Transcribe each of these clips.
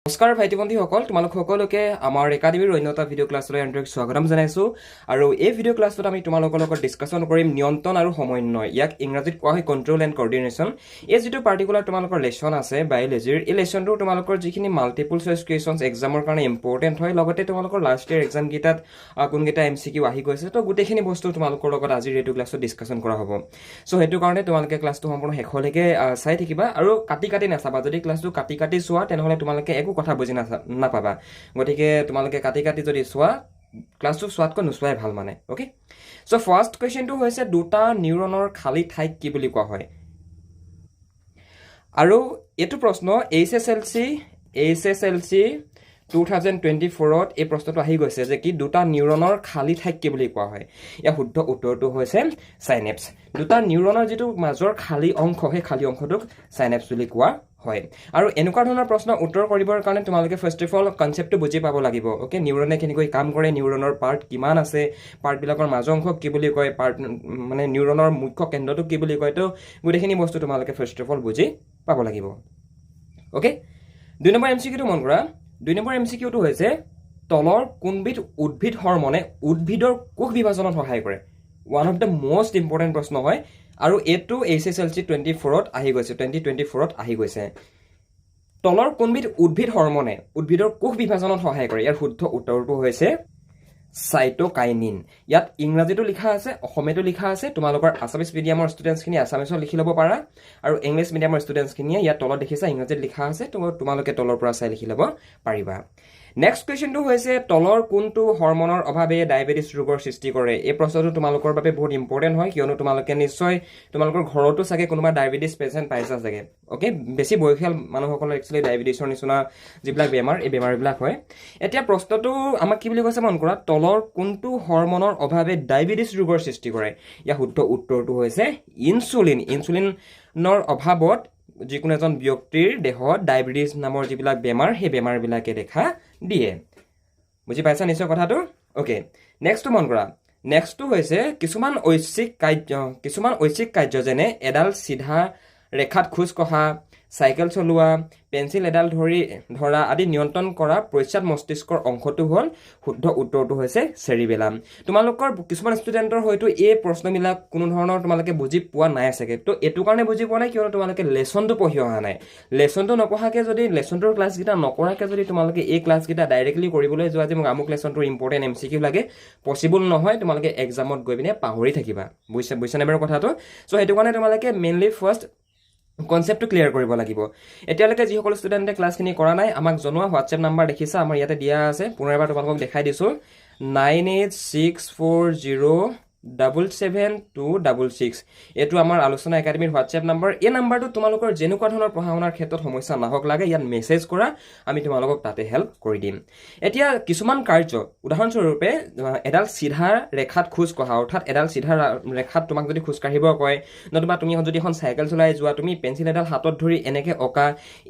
নমস্কাৰ ভাইটি বন্ধুসকল, তোমালোক সকলোকে আমাৰ একাডেমীৰ অন্যতা ভিডিঅ' ক্লাছলৈ আন্তৰিক স্বাগতম জনাইছোঁ। আৰু এই ভিডিঅ' ক্লাছটোত আমি তোমালোকৰ লগত ডিছকাশ্যন কৰিম নিয়ন্ত্ৰণ আৰু সমন্বয়, ইয়াক ইংৰাজীত কোৱা হয় কণ্ট্ৰল এণ্ড কৰ্ডিনেশ্যন। এই যিটো পাৰ্টিকুলাৰ তোমালোকৰ লেচন আছে বায়'লজিৰ, এই লেচনটো তোমালোকৰ যিখিনি মাল্টিপল চইচ কুৱেশ্যনছ এক্সামৰ কাৰণে ইম্পৰ্টেণ্ট হয়, লগতে তোমালোকৰ লাষ্ট ইয়েৰ এক্সামকেইটাত কোনকেইটা MCQ আহি গৈছে, তো গোটেইখিনি বস্তু তোমালোকৰ লগত আজিৰ এইটো ক্লাছত ডিছকাশ্যন কৰা হ'ব। চ' সেইটো কাৰণে তোমালোকে ক্লাছটো সম্পূৰ্ণ শেষলৈকে চাই থাকিবা আৰু কাটি কাটি নাচাবা। যদি ক্লাছটো কাটি কাটি চোৱা তেনেহ'লে তোমালোকে একো কথা বুজি নাপাবা। গতিকে তোমালোকে কাটি কাটি যদি চোৱা, ক্লাছটো চোৱাতকৈ নোচোৱাই ভাল মানে। অ'কে, চ' ফাৰ্ষ্ট কুৱেশ্যনটো হৈছে দুটা নিউৰনৰ খালী ঠাইক কি বুলি কোৱা হয়। আৰু এইটো প্ৰশ্ন HSLC 2024ত এই প্ৰশ্নটো আহি গৈছে যে কি দুটা নিউৰনৰ খালী ঠাইক কি বুলি কোৱা হয়। ইয়াৰ শুদ্ধ উত্তৰটো হৈছে চাইনেপছ। দুটা নিউৰনৰ যিটো মাজৰ খালী অংশ, সেই খালী অংশটোক চাইনেপছ বুলি কোৱা হয়। আৰু এনেকুৱা ধৰণৰ প্ৰশ্ন উত্তৰ কৰিবৰ কাৰণে তোমালোকে ফাৰ্ষ্ট অফ অল কনচেপ্টটো বুজি পাব লাগিব। অ'কে, নিউৰনে কেনেকৈ কাম কৰে, নিউৰনৰ পাৰ্ট কিমান আছে, পাৰ্টবিলাকৰ মাজৰ অংশক কি বুলি কয়, মানে নিউৰনৰ মুখ্য কেন্দ্ৰটোক কি বুলি কয়, তো গোটেইখিনি বস্তু তোমালোকে ফাৰ্ষ্ট অফ অল বুজি পাব লাগিব। অ'কে, 2 নম্বৰ MCQটো মন কৰা। 2 নম্বৰ MCQটো হৈছে তলৰ কোনবিধ উদ্ভিদ হৰমনে উদ্ভিদৰ কোষ বিভাজনত সহায় কৰে। One of the most important প্ৰশ্ন হয় আৰু এইটো HSLC 2024ত আহি গৈছে। তলৰ কোনবিধ উদ্ভিদ হৰমনে উদ্ভিদৰ কোষ বিভাজনত সহায় কৰে। ইয়াৰ শুদ্ধ উত্তৰটো হৈছে চাইটোকাইনিন। ইয়াত ইংৰাজীতো লিখা আছে, অসমীয়াতো লিখা আছে। তোমালোকৰ আছামিজ মিডিয়ামৰ ষ্টুডেণ্টছখিনি আছামিছত লিখি ল'ব পাৰা, আৰু ইংলিছ মিডিয়ামৰ ষ্টুডেণ্টছখিনিয়ে ইয়াত তলত দেখিছা ইংৰাজীত লিখা আছে, তোমালোকে তলৰ পৰা চাই লিখি ল'ব পাৰিবা। নেক্সট কুৱেশ্যনটো হৈছে তলৰ কোনটো হৰমনৰ অভাৱে ডায়েবেটিছ ৰোগৰ সৃষ্টি কৰে। এই প্ৰশ্নটো তোমালোকৰ বাবে বহুত ইম্পৰ্টেণ্ট হয়, কিয়নো তোমালোকে নিশ্চয় তোমালোকৰ ঘৰতো চাগে কোনোবা ডায়েবেটিছ পেচেণ্ট পাইছা চাগে। অ'কে, বেছি বয়সীয়াল মানুহসকলৰ একচুৱেলি ডায়েবেটিছৰ নিচিনা যিবিলাক বেমাৰ, এই বেমাৰবিলাক হয়। এতিয়া প্ৰশ্নটো আমাক কি বুলি কৈছে মন কৰা, তলৰ কোনটো হৰমনৰ অভাৱে ডায়েবেটিছ ৰোগৰ সৃষ্টি কৰে। ইয়াৰ শুদ্ধ উত্তৰটো হৈছে ইনচুলিন। ইনচুলিনৰ অভাৱত যিকোনো এজন ব্যক্তিৰ দেহত ডায়েবেটিছ নামৰ যিবিলাক বেমাৰ, সেই বেমাৰবিলাকে দেখা দিয়ে। বুজি পাইছা নিশ্চয় কথাটো? অ'কে, নেক্সটটো মন কৰা। নেক্সটটো হৈছে কিছুমান ঐচ্ছিক কাৰ্য যেনে এডাল চিধা ৰেখাত খোজ কঢ়া, চাইকেল চলোৱা, পেঞ্চিল এডাল ধৰা আদি নিয়ন্ত্ৰণ কৰা প্ৰস্যাদ মস্তিষ্কৰ অংশটো হ'ল, শুদ্ধ উত্তৰটো হৈছে চেৰিবেলাম। তোমালোকৰ কিছুমান ষ্টুডেণ্টৰ হয়তো এই প্ৰশ্নবিলাক কোনো ধৰণৰ তোমালোকে বুজি পোৱা নাই চাগে। তো এইটো কাৰণে বুজি পোৱা নাই কিয়নো তোমালোকে লেচনটো পঢ়ি অহা নাই। লেচনটো নপঢ়াকৈ যদি, লেচনটোৰ ক্লাছকেইটা নকৰাকৈ যদি তোমালোকে এই ক্লাছকেইটা ডাইৰেক্টলি কৰিবলৈ যোৱা যে মোক আমুক লেচনটোৰ ইম্পৰ্টেণ্ট MCQ লাগে, পচিবল নহয়। তোমালোকে এক্সামত গৈ পিনে পাহৰি থাকিবা। বুজিছানে বাৰু কথাটো? চ' সেইটো কাৰণে তোমালোকে মেইনলি ফাৰ্ষ্ট কনচেপ্টটো ক্লিয়াৰ কৰিব লাগিব। এতিয়ালৈকে যিসকল ষ্টুডেণ্টে ক্লাছখিনি কৰা নাই, আমাক জনোৱা হোৱাটছএপ নাম্বাৰ দেখিছা, আমাৰ ইয়াতে দিয়া আছে। পুনৰ এবাৰ তোমালোকক দেখাই দিছোঁ, 9864077266। এইটো আমাৰ আলোচনা একাডেমীৰ হোৱাটছএপ নাম্বাৰ। এই নাম্বাৰটো তোমালোকৰ যেনেকুৱা ধৰণৰ পঢ়া শুনাৰ ক্ষেত্ৰত সমস্যা নাহক লাগে, ইয়াত মেছেজ কৰা, আমি তোমালোকক তাতে হেল্প কৰি দিম। এতিয়া কিছুমান কাৰ্য, উদাহৰণস্বৰূপে এডাল চিধা ৰেখাত খোজ কঢ়া, অৰ্থাৎ এডাল চিধা ৰেখাত তোমাক যদি খোজ কাঢ়িব কয়, নতুবা তুমি যদি এখন চাইকেল চলাই যোৱা, তুমি পেঞ্চিল এডাল হাতত ধৰি এনেকৈ অঁকা,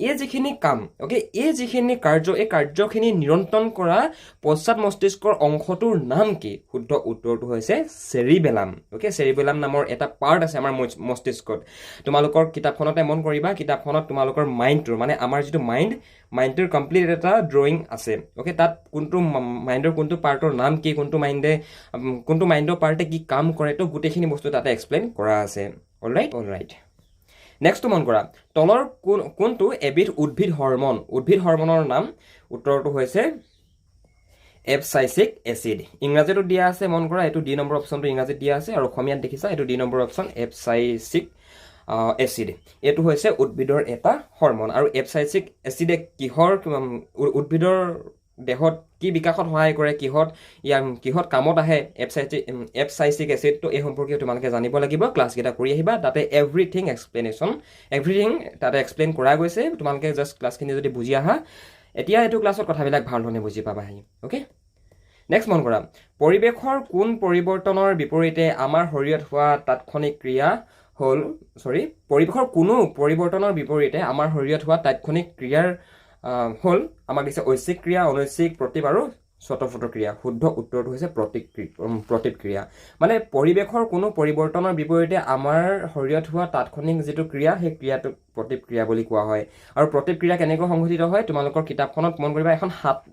এই যিখিনি কাম, অ'কে, এই যিখিনি কাৰ্য, এই কাৰ্যখিনি নিয়ন্ত্ৰণ কৰা পশ্চাদ মস্তিষ্কৰ অংশটোৰ নাম কি? শুদ্ধ উত্তৰটো হৈছে চেৰিবেলাম। অ'কে, চেৰিবেলাম নামৰ এটা পাৰ্ট আছে আমাৰ মস্তিষ্কত। তোমালোকৰ কিতাপখনতে মন কৰিবা, কিতাপখনত তোমালোকৰ মাইণ্ডটোৰ, মানে আমাৰ যিটো মাইণ্ডটোৰ কমপ্লিট এটা ড্ৰয়িং আছে। অ'কে, তাত কোনটো মাইণ্ডৰ কোনটো পাৰ্টৰ নাম কি, কোনটো মাইণ্ডৰ পাৰ্টে কি কাম কৰে, তো গোটেইখিনি বস্তু তাতে এক্সপ্লেইন কৰা আছে। অলৰাইট। নেক্সটটো মন কৰা, তলৰ কোনটো এবিধ উদ্ভিদ হৰমনৰ নাম? উত্তৰটো হৈছে এপচাইচিক এচিড। ইংৰাজীতো দিয়া আছে, মন কৰা, এইটো D নম্বৰ অপশ্যনটো ইংৰাজীত দিয়া আছে, আৰু অসমীয়াত দেখিছা এইটো D নম্বৰ অপশ্যন, এপচাইচিক এচিড। এইটো হৈছে উদ্ভিদৰ এটা হৰমন। আৰু এপচাইচিক এচিডে উদ্ভিদৰ দেহত কি বিকাশত সহায় কৰে, কিহত কামত আহে এপচাইচিক এচিড, তো এই সম্পৰ্কে তোমালোকে জানিব লাগিব। ক্লাছকেইটা কৰি আহিবা, তাতে এভৰিথিং তাতে এক্সপ্লেইন কৰা গৈছে। তোমালোকে জাষ্ট ক্লাছখিনি যদি বুজি আহা, এতিয়া এইটো ক্লাছত কথাবিলাক ভাল ধৰণে বুজি পাবাহি। অ'কে, নেক্সট মন কৰা, পৰিৱেশৰ কোন পৰিৱৰ্তনৰ বিপৰীতে আমাৰ শৰীৰত হোৱা তাৎক্ষণিক ক্ৰিয়া পৰিৱেশৰ কোনো পৰিৱৰ্তনৰ বিপৰীতে আমাৰ শৰীৰত হোৱা তাৎক্ষণিক ক্ৰিয়াৰ হ'ল, আমাক দিছে ঐচ্ছিক ক্ৰিয়া, অনৈচ্ছিক, প্ৰতিভ আৰু স্বতঃস্ফূৰ্ত শুদ্ধ উত্তৰটো হৈছে প্ৰতিক্ৰিয়া মানে পৰিৱেশৰ কোনো পৰিৱৰ্তনৰ বিপৰীতে আমাৰ শৰীৰত হোৱা তাৎক্ষণিক যিটো ক্ৰিয়া সেই ক্ৰিয়াটোক প্ৰতিক্ৰিয়া বুলি কোৱা হয় আৰু প্ৰতিক্ৰিয়া কেনেকৈ সংঘটিত হয় তোমালোকৰ কিতাপখনত মন কৰিবা এখন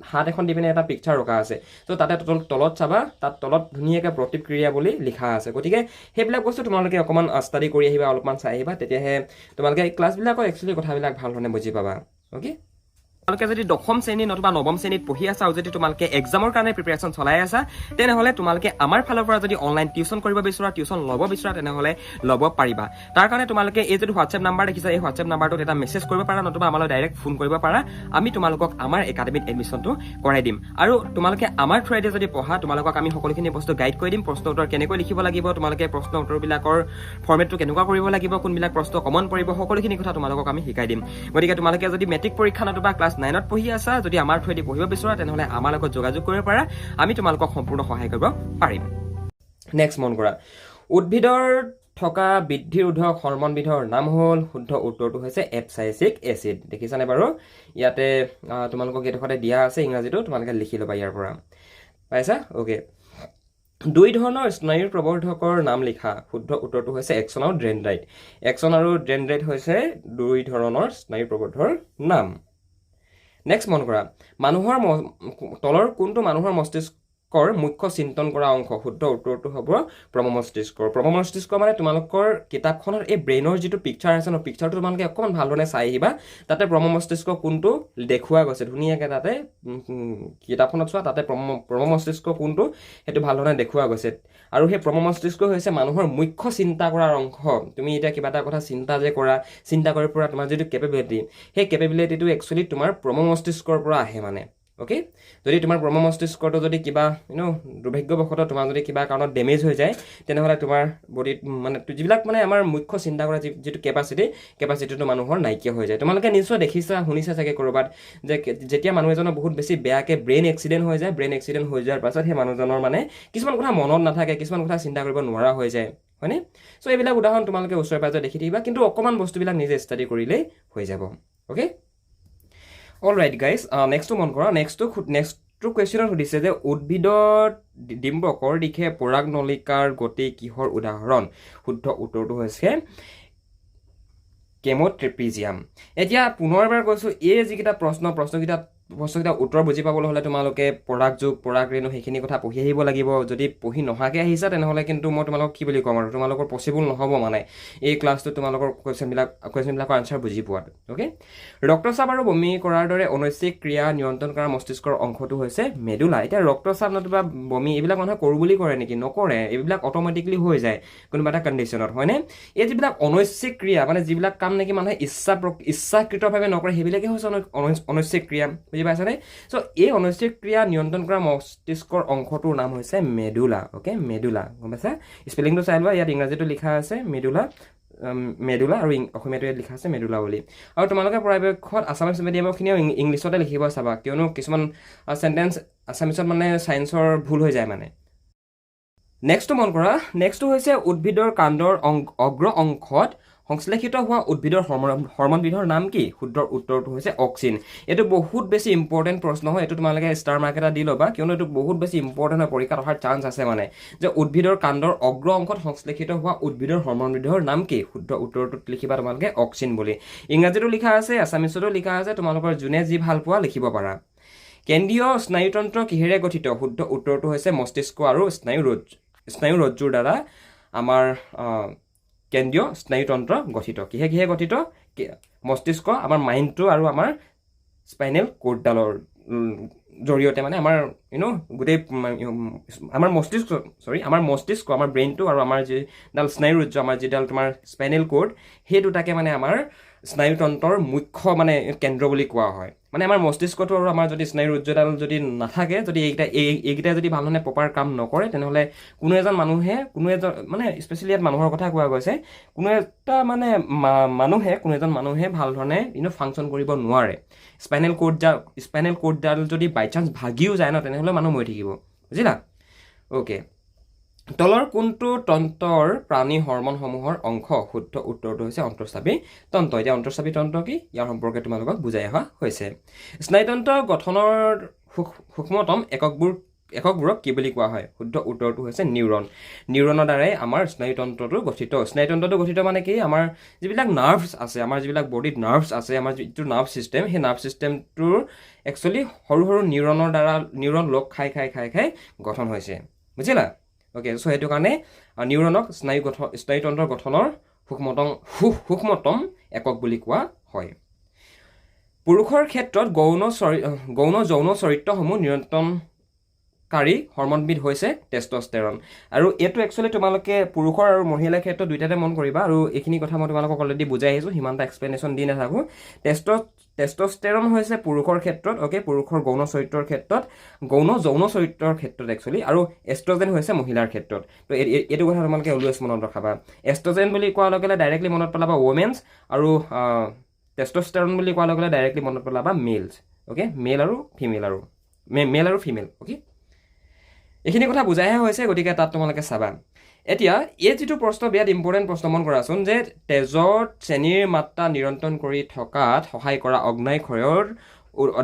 হাত এখন দি পিনে এটা পিকচাৰ ৰখা আছে তো তাতে তলত চাবা তাত তলত ধুনীয়াকৈ প্ৰতিক্ৰিয়া বুলি লিখা আছে গতিকে সেইবিলাক বস্তু তোমালোকে অকণমান ষ্টাডি কৰি আহিবা অলপমান চাই আহিবা তেতিয়াহে তোমালোকে এই ক্লাছবিলাকৰ একচুৱেলি কথাবিলাক ভাল ধৰণে বুজি পাবা অ'কে তোমালোকে যদি দশম শ্ৰেণী নতুবা নৱম শ্ৰেণীত পঢ়ি আছা আৰু যদি তোমালোকে এক্সামৰ কাৰণে প্ৰিপেৰেশ্যন চলাই আছা তেনেহ'লে তোমালোকে আমাৰ ফালৰ পৰা যদি অনলাইন টিউশ্যন কৰিব বিচৰা টিউশ্যন ল'ব বিচৰা তেনেহ'লে ল'ব পাৰিবা তাৰ কাৰণে তোমালোকে এই যদি হোৱাটছএপ নাম্বাৰ দেখিছা এই হোৱাটছএপ নাম্বাৰটোত এটা মেছেজ কৰিব পাৰা নতুবা আমালৈ ডাইৰেক্ট ফোন কৰিব পাৰা আমি তোমালোকক আমাৰ একাডেমীত এডমিশ্যনটো কৰাই দিম আৰু তোমালোকে আমাৰ থ্ৰুৱেদি যদি পঢ়া তোমালোকক আমি সকলোখিনি বস্তু গাইড কৰি দিম প্ৰশ্ন উত্তৰ কেনেকৈ লিখিব লাগিব তোমালোকে প্ৰশ্ন উত্তৰবিলাকৰ ফৰ্মেটটো কেনেকুৱা কৰিব লাগিব কোনবিলাক প্ৰশ্ন কমন পৰিব সকলোখিনি কথা তোমালোকক আমি শিকাই দিম গতিকে তোমালোকে যদি মেট্ৰিক পৰীক্ষা নতুবা ক্লাছ 9ত পঢ়ি আছা যদি আমাৰ থ্ৰুৱেদি পঢ়িব বিচৰা তেনেহ'লে আমাৰ লগত যোগাযোগ কৰিব পাৰা আমি তোমালোকক সম্পূৰ্ণ সহায় কৰিব পাৰিম নেক্সট মন কৰা উদ্ভিদৰ থকা বৃদ্ধিৰোধক হৰমনবিধৰ নাম হ'ল শুদ্ধ উত্তৰটো হৈছে এপচাইচিক এচিড দেখিছানে বাৰু ইয়াতে তোমালোকক এইডোখৰতে দিয়া আছে ইংৰাজীটো তোমালোকে লিখি ল'বা ইয়াৰ পৰা পাইছা অ'কে দুই ধৰণৰ স্নায়ুৰ প্ৰবৰ্ধকৰ নাম লিখা শুদ্ধ উত্তৰটো হৈছে একচন আৰু ডেনড্ৰাইট একচন আৰু ডেনড্ৰাইট হৈছে দুই ধৰণৰ স্নায়ুৰ প্ৰবৰ্ধকৰ নাম নেক্সট মন কৰা মানুহৰ তলৰ কোনটো মানুহৰ মস্তিষ্কৰ মুখ্য চিন্তন কৰা অংশ শুদ্ধ উত্তৰটো হ'ব প্ৰম মস্তিষ্ক মানে তোমালোকৰ কিতাপখনৰ এই ব্ৰেইনৰ যিটো পিকচাৰ আছে ন পিকচাৰটো তোমালোকে অকণমান ভালধৰণে চাই আহিবা তাতে প্ৰম মস্তিষ্ক কোনটো দেখুওৱা গৈছে ধুনীয়াকৈ তাতে কিতাপখনত চোৱা তাতে প্ৰম মস্তিষ্ক কোনটো সেইটো ভালধৰণে দেখুওৱা গৈছে আৰু সেই প্ৰম মস্তিষ্ক হৈছে মানুহৰ মুখ্য চিন্তা কৰাৰ অংশ তুমি এতিয়া কিবা এটা কথা চিন্তা যে কৰা চিন্তা কৰিব পৰা তোমাৰ যিটো কেপেবিলিটি সেই কেপেবিলিটিটো একচুৱেলি তোমাৰ প্ৰম মস্তিষ্কৰ পৰা আহে মানে অ'কে যদি তোমাৰ প্ৰম মস্তিষ্কটো যদি কিবা দুৰ্ভাগ্যবশতঃ তোমাৰ যদি কিবা কাৰণত ডেমেজ হৈ যায় তেনেহ'লে তোমাৰ বডিত মানে যিবিলাক মানে আমাৰ মুখ্য চিন্তা কৰা যিটো কেপাচিটিটো মানুহৰ নাইকিয়া হৈ যায় তোমালোকে নিশ্চয় দেখিছা শুনিছা চাগে ক'ৰবাত যে যেতিয়া মানুহ এজনৰ বহুত বেছি বেয়াকৈ ব্ৰেইন এক্সিডেণ্ট হৈ যায় ব্ৰেইন এক্সিডেণ্ট হৈ যোৱাৰ পাছত সেই মানুহজনৰ মানে কিছুমান কথা মনত নাথাকে কিছুমান কথা চিন্তা কৰিব নোৱাৰা হৈ যায় হয়নে চ' এইবিলাক উদাহৰণ তোমালোকে ওচৰে পাজৰে দেখি থাকিবা কিন্তু অকণমান বস্তুবিলাক নিজে ষ্টাডি কৰিলেই হৈ যাব অ'কে অল ৰাইট গাইজ নেক্সটটো মন কৰা নেক্সটটো কুৱেশ্যনত সুধিছে যে উদ্ভিদত ডিম্বকৰ দিশে পৰাগ নলিকাৰ গতি কিহৰ উদাহৰণ শুদ্ধ উত্তৰটো হৈছে কেম'ট্ৰেপিজিয়াম এতিয়া পুনৰবাৰ কৈছোঁ এই যিকেইটা প্ৰশ্নকেইটা উত্তৰ বুজি পাবলৈ হ'লে তোমালোকে পৰাগ যুগ পৰাগ ৰেণু সেইখিনি কথা পঢ়ি আহিব লাগিব যদি পঢ়ি নহাকৈ আহিছা তেনেহ'লে কিন্তু মই তোমালোকক কি বুলি ক'ম আৰু তোমালোকৰ পচিবল নহ'ব মানে এই ক্লাছটো তোমালোকৰ কুৱেশ্যনবিলাকৰ আনচাৰ বুজি পোৱাটো অ'কে ৰক্তচাপ আৰু বমি কৰাৰ দৰে অনৈচ্ছিক ক্ৰিয়া নিয়ন্ত্ৰণ কৰা মস্তিষ্কৰ অংশটো হৈছে মেডুলা এতিয়া ৰক্তচাপ নতুবা বমি এইবিলাক মানুহে কৰোঁ বুলি কৰে নেকি নকৰে এইবিলাক অট'মেটিকলি হৈ যায় কোনোবা এটা কণ্ডিশ্যনত হয়নে এই যিবিলাক অনৈচ্ছিক ক্ৰিয়া মানে যিবিলাক কাম নেকি মানুহে ইচ্ছাকৃতভাৱে নকৰে সেইবিলাকে হৈছে অনৈচ্ছিক ক্ৰিয়া বুজি পাইছানে চ' এই অনৈচ্ছিক ক্ৰিয়া নিয়ন্ত্ৰণ কৰা মস্তিষ্কৰ অংশটোৰ নাম হৈছে মেডুলা অ'কে মেডুলা গম পাইছা স্পেলিংটো চাই লোৱা ইয়াত ইংৰাজীটো লিখা আছে মেডুলা আৰু অসমীয়াটো ইয়াত লিখা আছে মেডুলা বুলি আৰু তোমালোকে পৰাপক্ষত আছামিছ মিডিয়ামৰখিনিও ইংলিছতে লিখিব চাবা কিয়নো কিছুমান চেণ্টেঞ্চ আছামিছত মানে ছায়েন্সৰ ভুল হৈ যায় মানে নেক্সটটো মন কৰা নেক্সটটো হৈছে উদ্ভিদৰ কাণ্ডৰ অগ্ৰ অংশত সংশ্লেষিত হোৱা উদ্ভিদৰ হৰমনবিধৰ নাম কি শুদ্ধ উত্তৰটো হৈছে অক্সিন এইটো বহুত বেছি ইম্পৰ্টেণ্ট প্ৰশ্ন হয় এইটো তোমালোকে ষ্টাৰ মাৰ্ক এটা দি ল'বা কিয়নো এইটো বহুত বেছি ইম্পৰ্টেণ্ট হয় পৰীক্ষাত অহাৰ চান্স আছে মানে যে উদ্ভিদৰ কাণ্ডৰ অগ্ৰ অংশত সংশ্লেষিত হোৱা উদ্ভিদৰ হৰমনবিধৰ নাম কি শুদ্ধ উত্তৰটোত লিখিবা তোমালোকে অক্সিন বুলি ইংৰাজীতো লিখা আছে আছামিছতো লিখা আছে তোমালোকৰ যোনে যি ভাল পোৱা লিখিব পাৰা কেন্দ্ৰীয় স্নায়ুতন্ত্ৰ কিহেৰে গঠিত শুদ্ধ উত্তৰটো হৈছে মস্তিষ্ক আৰু স্নায়ুৰজ্জুৰ দ্বাৰা আমাৰ কেন্দ্ৰীয় স্নায়ুতন্ত্ৰ গঠিত কিহে গঠিত মস্তিষ্ক আমাৰ মাইণ্ডটো আৰু আমাৰ স্পাইনেল কৰ্ডডালৰ জৰিয়তে মানে আমাৰ গোটেই আমাৰ মস্তিষ্ক আমাৰ ব্ৰেইনটো আৰু আমাৰ যিডাল স্নায়ুৰজ্জু আমাৰ যিডাল তোমাৰ স্পাইনেল কৰ্ড সেই দুটাকে মানে আমাৰ স্নায়ুতন্ত্ৰৰ মুখ্য মানে কেন্দ্ৰ বুলি কোৱা হয় মানে আমাৰ মস্তিষ্কটো আৰু আমাৰ যদি স্নায়ুৰজ্জুডাল যদি নাথাকে যদি এইকেইটাই যদি ভালধৰণে প্ৰপাৰ কাম নকৰে তেনেহ'লে কোনো এজন মানে স্পেচিয়েলি ইয়াত মানুহৰ কথা কোৱা গৈছে কোনো এজন মানুহে ভালধৰণে ফাংচন কৰিব নোৱাৰে স্পাইনেল কৰ্ডডাল যদি বাই চান্স ভাগিও যায় ন তেনেহ'লে মানুহ মৰি থাকিব বুজিলা অ'কে তলৰ কোনটো তন্ত্ৰৰ প্ৰাণী হৰমনসমূহৰ অংশ শুদ্ধ উত্তৰটো হৈছে অন্তঃস্ৰাৱী তন্ত্ৰ এতিয়া অন্তঃস্ৰাৱী তন্ত্ৰ কি ইয়াৰ সম্পৰ্কে তোমালোকক বুজাই অহা হৈছে স্নায়ুতন্ত্ৰ গঠনৰ সূক্ষ্মতম এককবোৰক কি বুলি কোৱা হয় শুদ্ধ উত্তৰটো হৈছে নিউৰন নিউৰনৰ দ্বাৰাই আমাৰ স্নায়ুতন্ত্ৰটো গঠিত স্নায়ুতন্ত্ৰটো গঠিত মানে কি আমাৰ যিবিলাক নাৰ্ভছ আছে আমাৰ যিবিলাক বডিত নাৰ্ভছ আছে আমাৰ যিটো নাৰ্ভ ছিষ্টেম সেই নাৰ্ভ ছিষ্টেমটোৰ একচুৱেলি সৰু সৰু নিউৰনৰ দ্বাৰা নিউৰন লগ খাই গঠন হৈছে বুজিলা অ'কে চ' সেইটো কাৰণে নিউৰনক স্নায়ুতন্ত্ৰৰ গঠনৰ সূক্ষ্মতম একক বুলি কোৱা হয় পুৰুষৰ ক্ষেত্ৰত গৌণ যৌন চৰিত্ৰসমূহ নিয়ন্ত্ৰণকাৰী হৰম'নবিধ হৈছে টেষ্টষ্টেৰন আৰু এইটো একচুৱেলি তোমালোকে পুৰুষৰ আৰু মহিলাৰ ক্ষেত্ৰত দুইটাতে মন কৰিবা আৰু এইখিনি কথা মই তোমালোকক অলৰেডি বুজাই আহিছোঁ সিমান এটা এক্সপ্লেনেশ্যন দি নাথাকোঁ টেষ্টষ্টেৰন হৈছে পুৰুষৰ ক্ষেত্ৰত অ'কে পুৰুষৰ গৌণ চৰিত্ৰৰ ক্ষেত্ৰত গৌণ যৌন চৰিত্ৰৰ ক্ষেত্ৰত একচুৱেলি আৰু এষ্ট্ৰজেন হৈছে মহিলাৰ ক্ষেত্ৰত তো এইটো কথা তোমালোকে অলৱেজ মনত ৰখাবা এষ্ট্ৰজেন বুলি কোৱাৰ লগে লগে ডাইৰেক্টলি মনত পেলাবা ওমেন্স আৰু টেষ্টষ্টেৰন বুলি কোৱাৰ লগে লগে ডাইৰেক্টলি মনত পেলাবা মেলছ অ'কে মেল আৰু ফিমেল অ'কে এইখিনি কথা বুজাইহে হৈছে গতিকে তাত তোমালোকে চাবা এতিয়া এই যিটো প্ৰশ্ন বিৰাট ইম্পৰ্টেণ্ট প্ৰশ্ন মন কৰাচোন যে তেজত চেনিৰ মাত্ৰা নিয়ন্ত্ৰণ কৰি থকাত সহায় কৰা অগ্নাশয়ৰ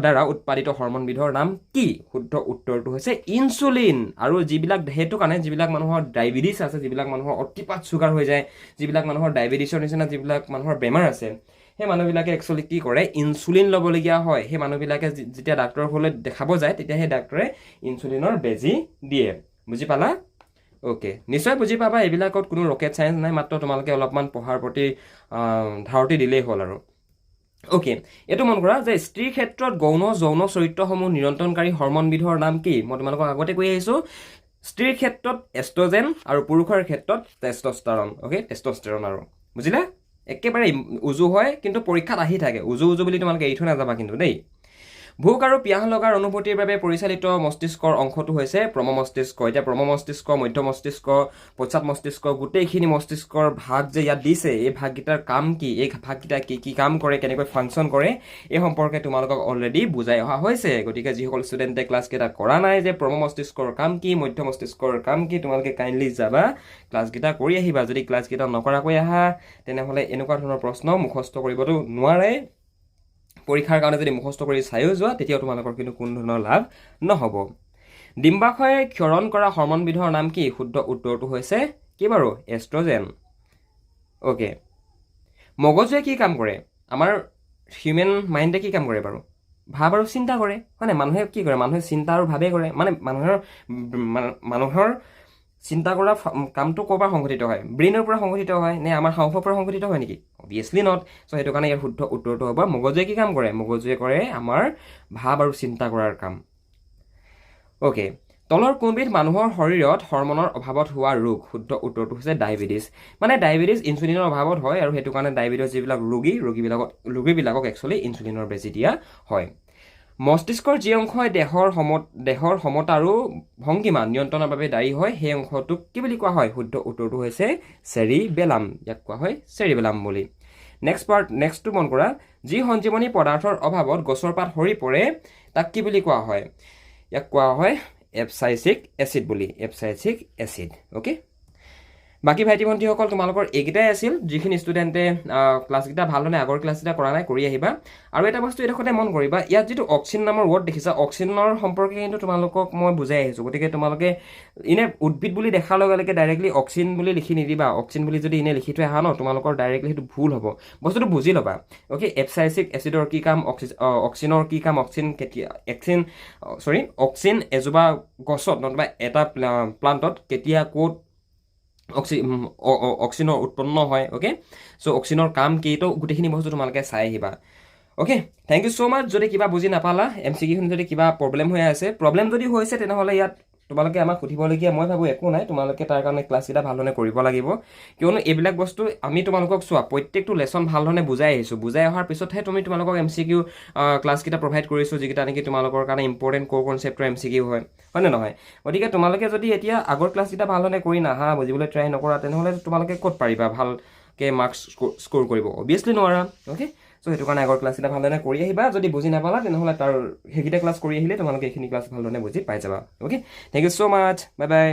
দ্বাৰা উৎপাদিত হৰম'নবিধৰ নাম কি শুদ্ধ উত্তৰটো হৈছে ইনচুলিন আৰু যিবিলাক সেইটো কাৰণে যিবিলাক মানুহৰ ডায়েবেটিছ আছে যিবিলাক মানুহৰ অতিপাত চুগাৰ হৈ যায় যিবিলাক মানুহৰ ডায়েবেটিছৰ নিচিনা যিবিলাক মানুহৰ বেমাৰ আছে সেই মানুহবিলাকে একচুৱেলি কি কৰে ইনচুলিন ল'বলগীয়া হয় সেই মানুহবিলাকে যেতিয়া ডাক্তৰৰ ওচৰলৈ দেখাব যায় তেতিয়া সেই ডাক্তৰে ইনচুলিনৰ বেজী দিয়ে বুজি পালা অ'কে নিশ্চয় বুজি পাবা এইবিলাকত কোনো ৰকেট চায়েন্স নাই মাত্ৰ তোমালোকে অলপমান পঢ়াৰ প্ৰতি ধাৰতি দিলেই হ'ল আৰু অ'কে এইটো মন কৰা যে স্ত্ৰীৰ ক্ষেত্ৰত গৌণ যৌন চৰিত্ৰসমূহ নিয়ন্ত্ৰণকাৰী হৰম'নবিধৰ নাম কি মই তোমালোকক আগতে কৈ আহিছোঁ স্ত্ৰীৰ ক্ষেত্ৰত এষ্ট্ৰজেন আৰু পুৰুষৰ ক্ষেত্ৰত টেষ্টষ্টেৰন অ'কে টেষ্টষ্টেৰন আৰু বুজিলা একেবাৰে উজু হয় কিন্তু পৰীক্ষাত আহি থাকে উজু বুলি তোমালোকে এৰি থৈ নাযাবা কিন্তু দেই ভোক আৰু পিয়াহ লগাৰ অনুভূতিৰ বাবে পৰিচালিত মস্তিষ্কৰ অংশটো হৈছে প্ৰম মস্তিষ্ক এতিয়া প্ৰম মস্তিষ্ক মধ্য মস্তিষ্ক পশ্চাৎ মস্তিষ্ক গোটেইখিনি মস্তিষ্কৰ ভাগ যে ইয়াত দিছে এই ভাগকেইটাৰ কাম কি এই ভাগকেইটা কি কাম কৰে কেনেকৈ ফাংচন কৰে এই সম্পৰ্কে তোমালোকক অলৰেডি বুজাই অহা হৈছে গতিকে যিসকল ষ্টুডেণ্টে ক্লাছকেইটা কৰা নাই যে প্ৰম মস্তিষ্কৰ কাম কি মধ্য মস্তিষ্কৰ কাম কি তোমালোকে কাইণ্ডলি যাবা ক্লাছকেইটা কৰি আহিবা যদি ক্লাছকেইটা নকৰাকৈ আহা তেনেহ'লে এনেকুৱা ধৰণৰ প্ৰশ্ন মুখস্থ কৰিবতো নোৱাৰে পৰীক্ষাৰ কাৰণে যদি মুখস্থ কৰি চায়ো যোৱা তেতিয়াও তোমালোকৰ কিন্তু কোনো ধৰণৰ লাভ নহ'ব ডিম্বাশয়ে ক্ষৰণ কৰা হৰম'নবিধৰ নাম কি শুদ্ধ উত্তৰটো হৈছে কি বাৰু এষ্ট্ৰজেন অ'কে মগজুৱে কি কাম কৰে আমাৰ হিউমেন মাইণ্ডে কি কাম কৰে বাৰু ভাব আৰু চিন্তা কৰে হয় নাই মানুহে কি কৰে মানুহে চিন্তা আৰু ভাৱে কৰে মানে মানুহৰ চিন্তা কৰা কামটো ক'ৰ পৰা সংঘটিত হয় ব্ৰেইনৰ পৰা সংঘটিত হয় নে আমাৰ হাওঁফাওঁৰ পৰা সংঘটিত হয় নেকি অবভিয়াছলি নট চ' সেইটো কাৰণে ইয়াৰ শুদ্ধ উত্তৰটো হ'ব মগজুৱে কি কাম কৰে মগজুৱে কৰে আমাৰ ভাব আৰু চিন্তা কৰাৰ কাম অ'কে তলৰ কোনবিধ মানুহৰ শৰীৰত হৰম'নৰ অভাৱত হোৱা ৰোগ শুদ্ধ উত্তৰটো হৈছে ডায়েবেটিছ মানে ডায়েবেটিছ ইনচুলিনৰ অভাৱত হয় আৰু সেইটো কাৰণে ডায়েবেটিছ যিবিলাক ৰোগীবিলাকক একচুৱেলি ইনচুলিনৰ বেজী দিয়া হয় মস্তিষ্কৰ যি অংশই দেহৰ সমতা আৰু ভংগীমা নিয়ন্ত্ৰণৰ বাবে দায়ী হয় সেই অংশটোক কি বুলি কোৱা হয় শুদ্ধ উত্তৰটো হৈছে চেৰিবেলাম ইয়াক কোৱা হয় চেৰিবেলাম বুলি নেক্সটটো মন কৰা যি সঞ্জীৱনী পদাৰ্থৰ অভাৱত গছৰ পাত সৰি পৰে তাক কি বুলি কোৱা হয় ইয়াক কোৱা হয় এপচাইচিক এচিড বুলি এপচাইচিক এচিড অ'কে বাকী ভাইটি ভণ্টিসকল তোমালোকৰ এইকেইটাই আছিল যিখিনি ষ্টুডেণ্টে ক্লাছকেইটা ভালধৰণে আগৰ ক্লাছকেইটা কৰা নাই কৰি আহিবা আৰু এটা বস্তু এইডোখৰতে মন কৰিবা ইয়াত যিটো অক্সিন নামৰ ৱৰ্ড দেখিছা অক্সিনৰ সম্পৰ্কে কিন্তু তোমালোকক মই বুজাই আহিছোঁ গতিকে তোমালোকে এনে উদ্ভিদ বুলি দেখাৰ লগে লগে ডাইৰেক্টলি অক্সিন বুলি লিখি নিদিবা অক্সিন বুলি যদি এনে লিখি থৈ আহা ন তোমালোকৰ ডাইৰেক্টলি সেইটো ভুল হ'ব বস্তুটো বুজি ল'বা অ'কে এপচাইচিক এচিডৰ কি কাম অক্সিনৰ কি কাম অক্সিন এজোপা গছত নতুবা এটা প্লাণ্টত কেতিয়া ক'ত অক্সিনৰ উৎপন্ন হয় অ'কে চ' অক্সিনৰ কাম কি তো গোটেইখিনি বস্তু তোমালোকে চাই আহিবা অ'কে থেংক ইউ ছ' মাছ যদি কিবা বুজি নাপালা MCQ যদি কিবা প্ৰব্লেম হৈ আছে প্ৰব্লেম যদি হৈছে তেনেহ'লে ইয়াত তোমালোকে আমাক সুধিবলগীয়া মই ভাবোঁ একো নাই তোমালোকে তাৰ কাৰণে ক্লাছকেইটা ভালধৰণে কৰিব লাগিব কিয়নো এইবিলাক বস্তু আমি তোমালোকক চোৱা প্ৰত্যেকটো লেচন ভালধৰণে বুজাই আহিছোঁ বুজাই অহাৰ পিছতহে তোমালোকক MCQ ক্লাছকেইটা প্ৰভাইড কৰিছোঁ যিকেইটা নেকি তোমালোকৰ কাৰণে ইম্পৰ্টেণ্ট ক'ৰ কনচেপ্টৰ MCQ হয় নে নহয় গতিকে তোমালোকে যদি এতিয়া আগৰ ক্লাছকেইটা ভালধৰণে কৰি নাহা বুজিবলৈ ট্ৰাই নকৰা তেনেহ'লে তোমালোকে ক'ত পাৰিবা ভালকৈ মাৰ্কছ স্ক'ৰ কৰিব অবভিয়াছলি নোৱাৰা অ'কে চ' সেইটো কাৰণে আগৰ ক্লাছকেইটা ভালধৰণে কৰি আহিবা যদি বুজি নাপালা তেনেহ'লে সেইকেইটা ক্লাছ কৰি আহিলে তোমালোকে এইখিনি ক্লাছ ভালধৰণে বুজি পাই যাবা okay thank you so' much bye by